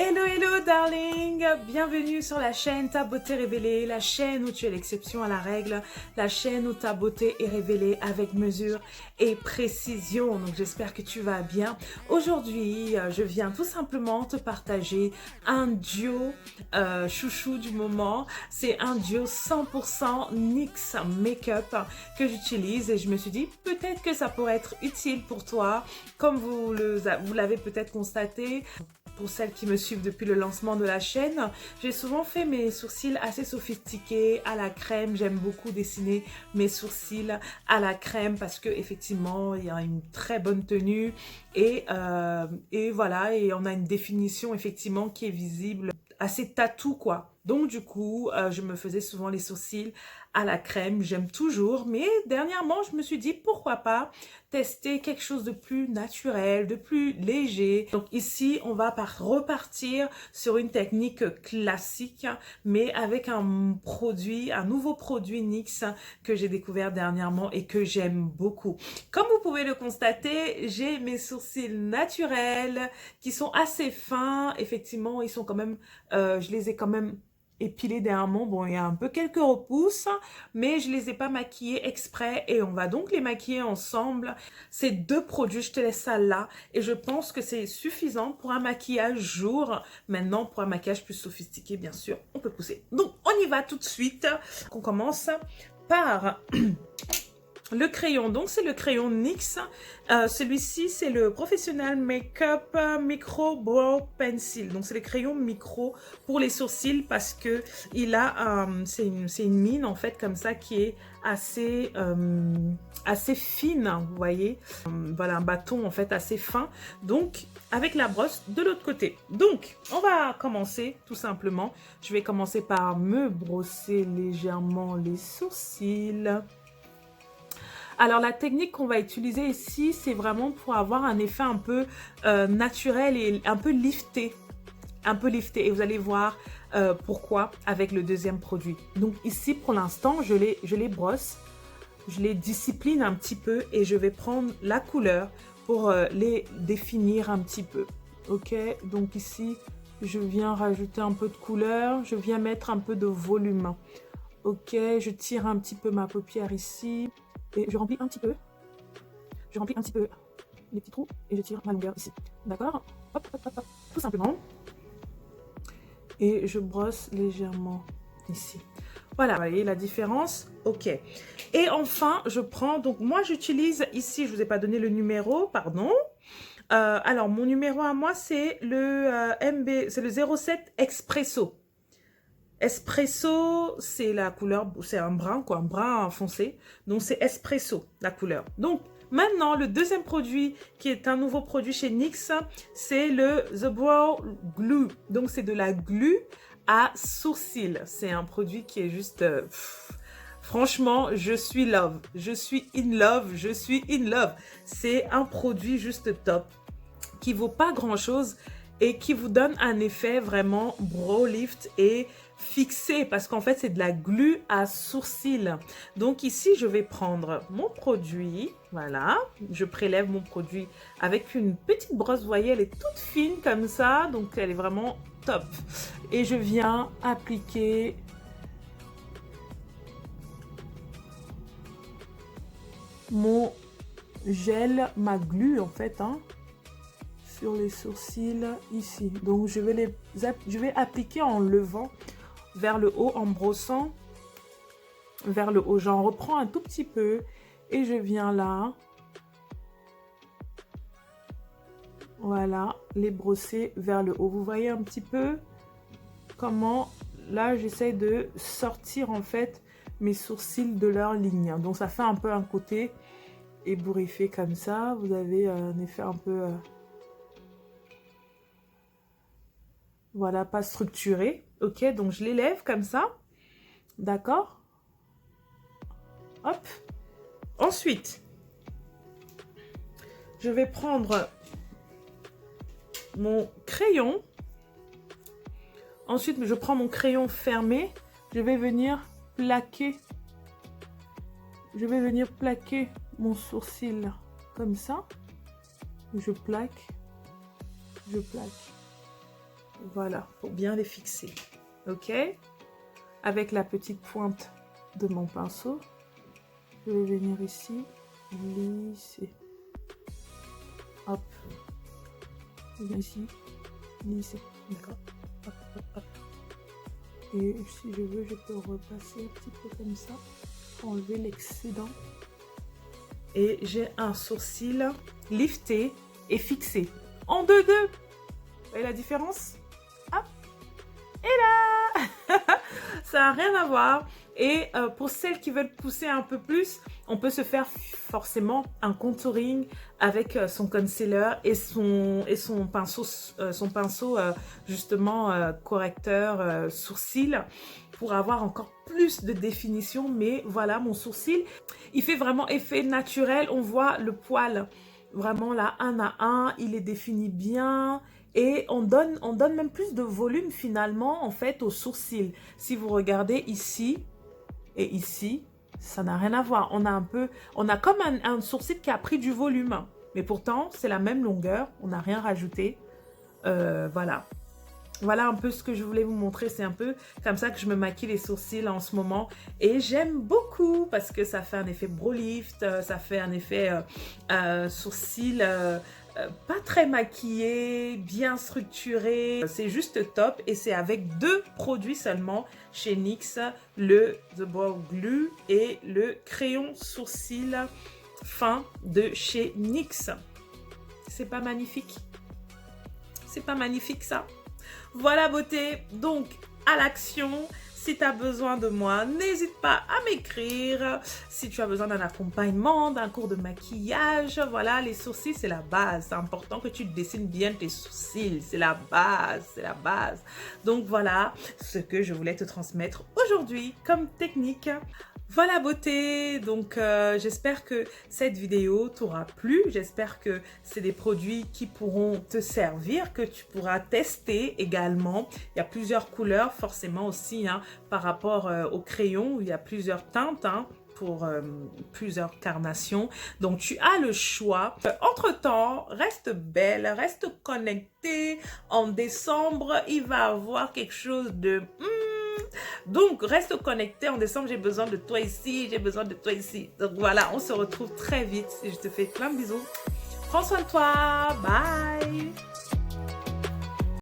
Hello, hello, darling! Bienvenue sur la chaîne Ta Beauté Révélée, la chaîne où tu es l'exception à la règle, la chaîne où ta beauté est révélée avec mesure et précision. Donc, j'espère que tu vas bien. Aujourd'hui, je viens tout simplement te partager un duo chouchou du moment. C'est un duo 100% NYX Makeup que j'utilise et je me suis dit peut-être que ça pourrait être utile pour toi, comme vous l'avez peut-être constaté. Pour celles qui me suivent depuis le lancement de la chaîne, j'ai souvent fait mes sourcils assez sophistiqués, à la crème. J'aime beaucoup dessiner mes sourcils à la crème parce que effectivement, il y a une très bonne tenue et voilà, et on a une définition effectivement qui est visible, assez tatou quoi. Donc du coup, je me faisais souvent les sourcils à la crème, j'aime toujours, mais dernièrement, je me suis dit pourquoi pas tester quelque chose de plus naturel, de plus léger. Donc ici, on va repartir sur une technique classique, mais avec un nouveau produit NYX que j'ai découvert dernièrement et que j'aime beaucoup. Comme vous pouvez le constater, j'ai mes sourcils naturels qui sont assez fins. Effectivement, ils sont quand même, je les ai quand même épilés dernièrement. Bon, il y a un peu quelques repousses, mais je les ai pas maquillés exprès et on va donc les maquiller ensemble. Ces deux produits, je te laisse ça là et je pense que c'est suffisant pour un maquillage jour. Maintenant, pour un maquillage plus sophistiqué, bien sûr, on peut pousser. Donc, on y va tout de suite. On commence par le crayon. Donc, c'est le crayon NYX. Celui-ci, c'est le Professional Makeup Micro Brow Pencil. Donc, c'est le crayon micro pour les sourcils parce que il a, c'est une mine en fait comme ça qui est assez fine, vous voyez. Voilà, un bâton en fait assez fin. Donc, avec la brosse de l'autre côté. Donc, on va commencer tout simplement. Je vais commencer par me brosser légèrement les sourcils. Alors, la technique qu'on va utiliser ici, c'est vraiment pour avoir un effet un peu naturel et un peu lifté. Un peu lifté. Et vous allez voir pourquoi avec le deuxième produit. Donc ici, pour l'instant, je les brosse. Je les discipline un petit peu et je vais prendre la couleur pour les définir un petit peu. Ok, donc ici, je viens rajouter un peu de couleur. Je viens mettre un peu de volume. Ok, je tire un petit peu ma paupière ici. Et je remplis un petit peu. Je remplis un petit peu les petits trous et je tire ma longueur ici. D'accord? Hop, hop, hop, hop. Tout simplement. Et je brosse légèrement ici. Voilà, vous voyez la différence? Ok. Et enfin, je prends... Donc, moi, j'utilise ici, je ne vous ai pas donné le numéro, pardon. Alors, mon numéro à moi, c'est le c'est le 07 Espresso. Espresso, c'est la couleur, c'est un brun, quoi, un brun foncé. Donc, c'est Espresso, la couleur. Donc, maintenant, le deuxième produit, qui est un nouveau produit chez NYX, c'est le The Brow Glue. Donc, c'est de la glu à sourcils. C'est un produit qui est juste... franchement, je suis love. Je suis in love. Je suis in love. C'est un produit juste top, qui vaut pas grand-chose et qui vous donne un effet vraiment brow lift et fixé parce qu'en fait c'est de la glu à sourcils. Donc ici je vais prendre mon produit, voilà, je prélève mon produit avec une petite brosse, vous voyez elle est toute fine comme ça, donc elle est vraiment top. Et je viens appliquer mon gel, ma glu en fait, hein, sur les sourcils ici. Donc je vais appliquer en levant vers le haut, en brossant vers le haut. J'en reprends un tout petit peu et je viens là. Voilà, les brosser vers le haut. Vous voyez un petit peu comment là j'essaie de sortir en fait mes sourcils de leur ligne. Donc ça fait un peu un côté ébouriffé comme ça. Vous avez un effet un peu... voilà, pas structuré. Ok, donc je l'élève comme ça. D'accord? Hop. Ensuite, je vais prendre mon crayon. Ensuite, je prends mon crayon fermé. Je vais venir plaquer. Je vais venir plaquer mon sourcil comme ça. Je plaque. Je plaque. Voilà, pour bien les fixer. Ok? Avec la petite pointe de mon pinceau, je vais venir ici, lisser. Hop. Ici, lisser. D'accord. Hop, hop, hop. Et si je veux, je peux repasser un petit peu comme ça, pour enlever l'excédent. Et j'ai un sourcil lifté et fixé. En 2-2. Vous voyez la différence? Hop. Et là ça n'a rien à voir. Et pour celles qui veulent pousser un peu plus, on peut se faire forcément un contouring avec son concealer et son pinceau justement correcteur sourcil pour avoir encore plus de définition. Mais voilà, mon sourcil, il fait vraiment effet naturel. On voit le poil vraiment là, un à un, il est défini bien. Et on donne même plus de volume finalement en fait aux sourcils. Si vous regardez ici et ici, ça n'a rien à voir. On a comme un sourcil qui a pris du volume. Mais pourtant, c'est la même longueur. On n'a rien rajouté. Voilà. Voilà un peu ce que je voulais vous montrer. C'est un peu comme ça que je me maquille les sourcils en ce moment. Et j'aime beaucoup parce que ça fait un effet brow lift. Ça fait un effet sourcil... pas très maquillé, bien structuré, c'est juste top et c'est avec 2 produits seulement chez NYX, le The Brow Glue et le crayon sourcil fin de chez NYX. C'est pas magnifique? C'est pas magnifique ça? Voilà beauté, donc à l'action. Si tu as besoin de moi, n'hésite pas à m'écrire. Si tu as besoin d'un accompagnement, d'un cours de maquillage, voilà, les sourcils, c'est la base. C'est important que tu dessines bien tes sourcils. C'est la base, c'est la base. Donc voilà ce que je voulais te transmettre aujourd'hui comme technique. Voilà beauté, donc j'espère que cette vidéo t'aura plu, j'espère que c'est des produits qui pourront te servir, que tu pourras tester également. Il y a plusieurs couleurs forcément aussi hein, par rapport au crayon, il y a plusieurs teintes hein, pour plusieurs carnations, donc tu as le choix. Entre-temps, reste belle, reste connectée. En décembre, il va y avoir quelque chose de... Donc, reste connecté. En décembre, j'ai besoin de toi ici. J'ai besoin de toi ici. Donc, voilà, on se retrouve très vite. Et je te fais plein de bisous. Prends soin de toi. Bye.